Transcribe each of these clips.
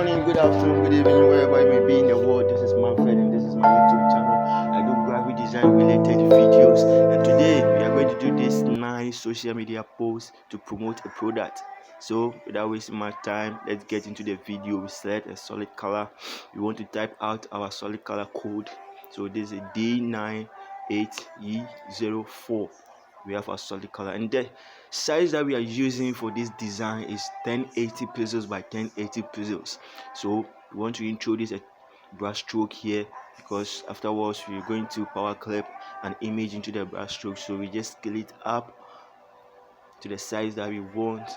morning, good afternoon, good evening, wherever you may be in the world. This is Manfred and this is my YouTube channel. I do graphic design related videos, and today we are going to do this nice social media post to promote a product. So without wasting much time, let's get into the video. We select a solid color. We want to type out our solid color code. So this is a D98E04. We have our solid color, and the size that we are using for this design is 1080 pixels by 1080 pixels. So we want to introduce a brush stroke here, because afterwards we're going to power clip an image into the brush stroke. So we just scale it up to the size that we want.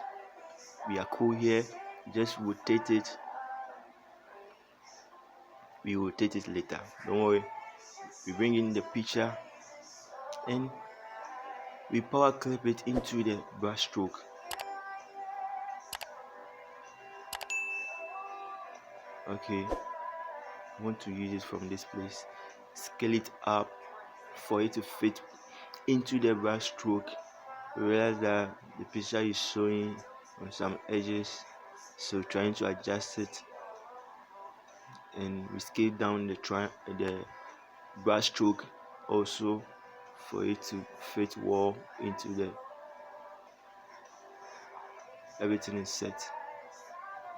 We are cool here, just rotate it. We rotate it later, don't worry. We bring in the picture and we power clip it into the brush stroke. Okay, I want to use it from this place. Scale it up for it to fit into the brush stroke. Realize that the picture is showing on some edges, so trying to adjust it, and we scale down the brush stroke also for it to fit well into the. Everything is set.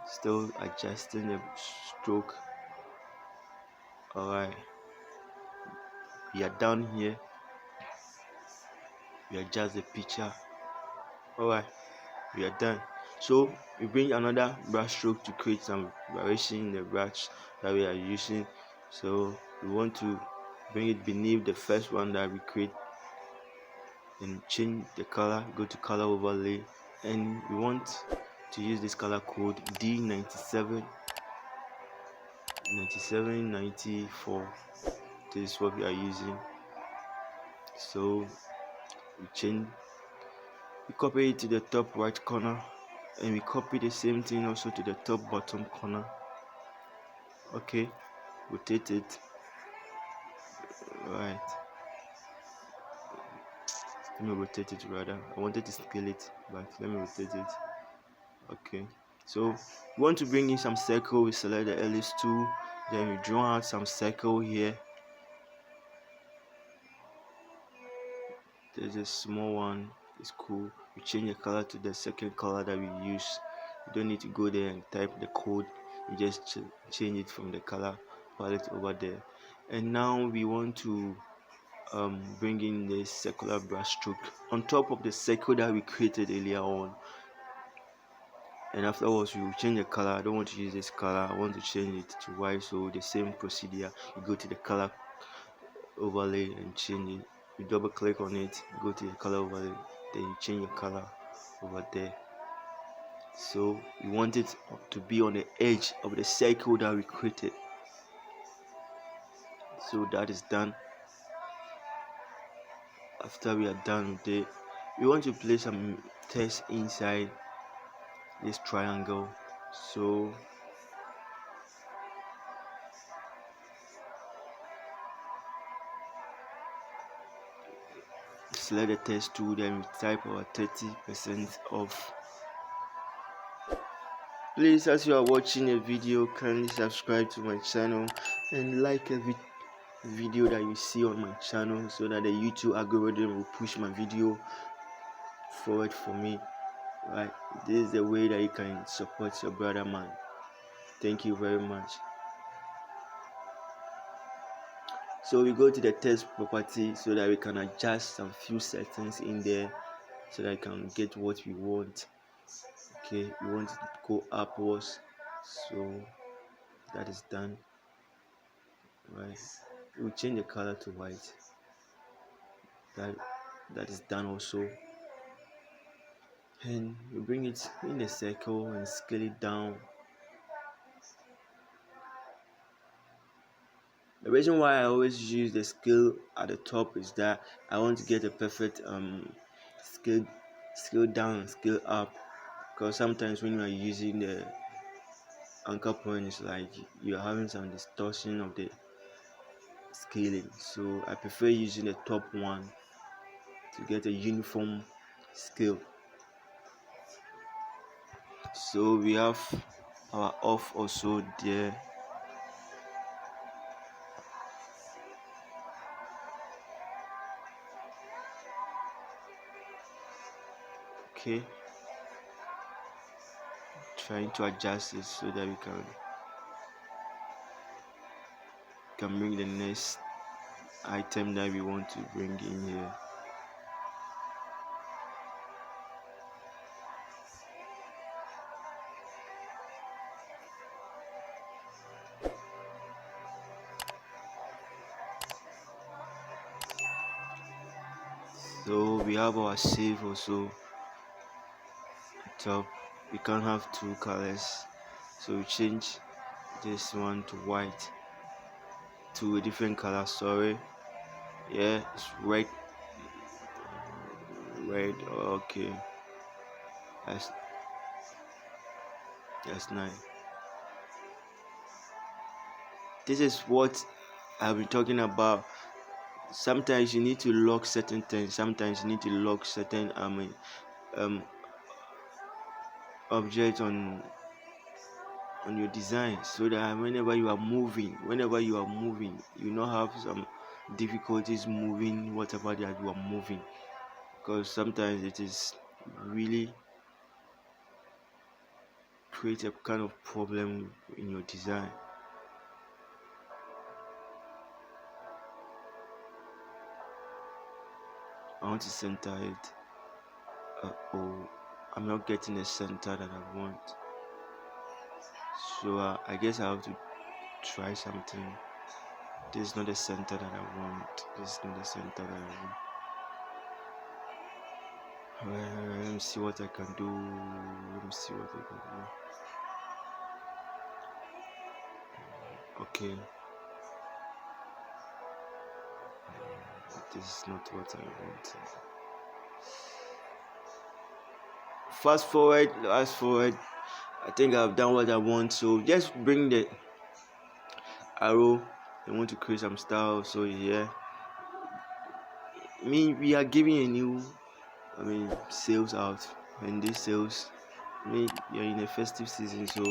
Still adjusting the stroke. Alright, we are down here. We adjust the picture. Alright, we are done. So we bring another brush stroke to create some variation in the brush that we are using. So we want to bring it beneath the first one that we create and change the color. Go to color overlay, and we want to use this color code D9794. This is what we are using. So we copy it to the top right corner, and we copy the same thing also to the top bottom corner. Okay, rotate it. Right, let me rotate it rather. I wanted to scale it, but let me rotate it. Okay, so we want to bring in some circle. We select the ellipse tool, then we draw out some circle here. There's a small one, it's cool. We change the color to the second color that we use. You don't need to go there and type the code, you just change it from the color palette over there. And now we want to bring in the circular brush stroke on top of the circle that we created earlier on, and afterwards we will change the color. I don't want to use this color, I want to change it to white. So the same procedure, you go to the color overlay and change it. You double click on it, go to the color overlay, then you change your color over there. So we want it to be on the edge of the circle that we created. So that is done. After we are done with it, we want to place some text inside this triangle. So select the text tool, then we type our 30% off. Please, as you are watching a video, kindly subscribe to my channel and like every video that you see on my channel, so that the YouTube algorithm will push my video forward for me. Right, this is the way that you can support your brother, man. Thank you very much. So we go to the text property so that we can adjust some few settings in there, so that I can get what we want. Okay, we want to go upwards, so that is done. Right, we'll change the color to white. That is done also. And we bring it in the circle and scale it down. The reason why I always use the scale at the top is that I want to get a perfect scale down and scale up, because sometimes when you are using the anchor point, it's like you're having some distortion of the scaling. So I prefer using the top one to get a uniform scale. So we have our off also there. Okay, trying to adjust it so that we can bring the next item that we want to bring in here. So we have our save also at top. We can't have two colors, so we change this one to white, to a different color. Sorry, yeah, it's red. Okay, that's nice. This is what I've been talking about. Sometimes you need to lock certain things. Sometimes you need to lock certain um objects on your design, so that whenever you are moving, you not have some difficulties moving whatever that you are moving, because sometimes it is really create a kind of problem in your design. I want to center it. Oh, I'm not getting the center that I want, so I guess I have to try something. This is not the center that I want. This is not the center that I want. Let me see what I can do. Okay. This is not what I want. Fast forward. I think I've done what I want. So just bring the arrow. I want to create some style. So here, we are giving a new, sales out, and this sales, you're in a festive season, so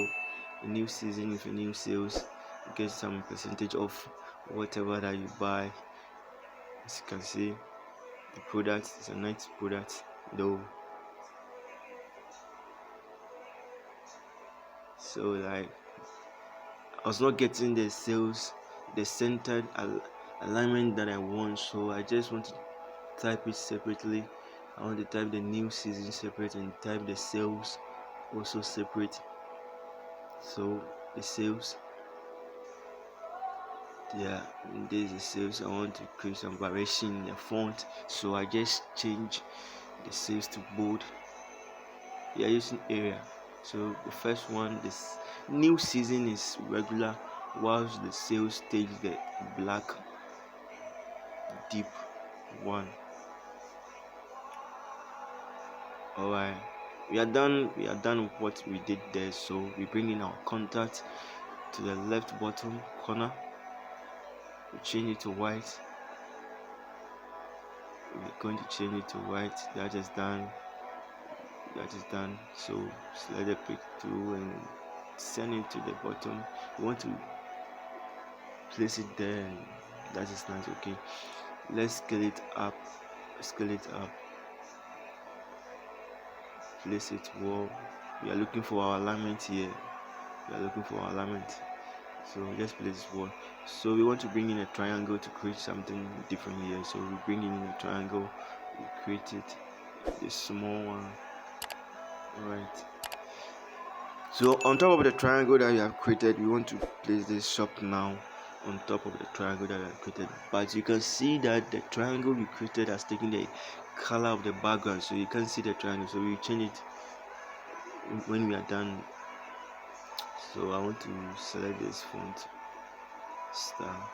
a new season with a new sales, you get some percentage off whatever that you buy. As you can see, the product is a nice product though. So like, I was not getting the sales, the centered alignment that I want, so I just want to type it separately. I want to type the new season separate and type the sales also separate. So the sales, yeah, this is the sales. I want to create some variation in the font, so I just change the sales to bold. We are using area. So the first one, this new season is regular, whilst the sales takes the black deep one. Alright, we are done with what we did there. So we bring in our contact to the left bottom corner, we change it to white. We're going to change it to white. That is done. So select the pick through and send it to the bottom. We want to place it there, and that is nice. Okay, let's scale it up. Place it well. We are looking for our alignment here. So just place it well. So we want to bring in a triangle to create something different here. So we bring in a triangle, we create it, a small one. Alright, so on top of the triangle that you have created, we want to place this shop now on top of the triangle that we have created. But you can see that the triangle we created has taken the color of the background, so you can't see the triangle. So we change it when we are done. So I want to select this font style.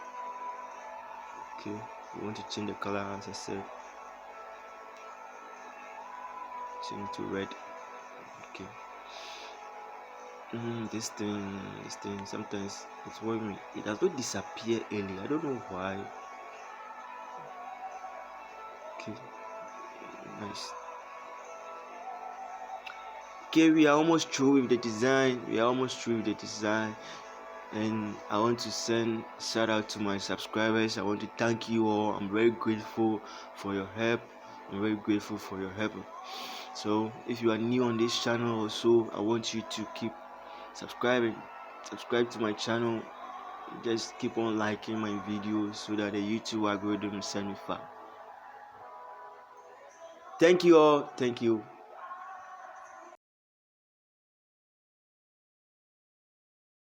Okay, we want to change the color, as I said, change to red. Okay. This thing sometimes it's worrying me. It does not disappear early. I don't know why. Okay, nice. Okay, we are almost through with the design. And I want to send shout out to my subscribers. I want to thank you all. I'm very grateful for your help. So if you are new on this channel also, I want you to keep subscribing. Subscribe to my channel. Just keep on liking my videos so that the YouTube algorithm send me far. Thank you all. Thank you.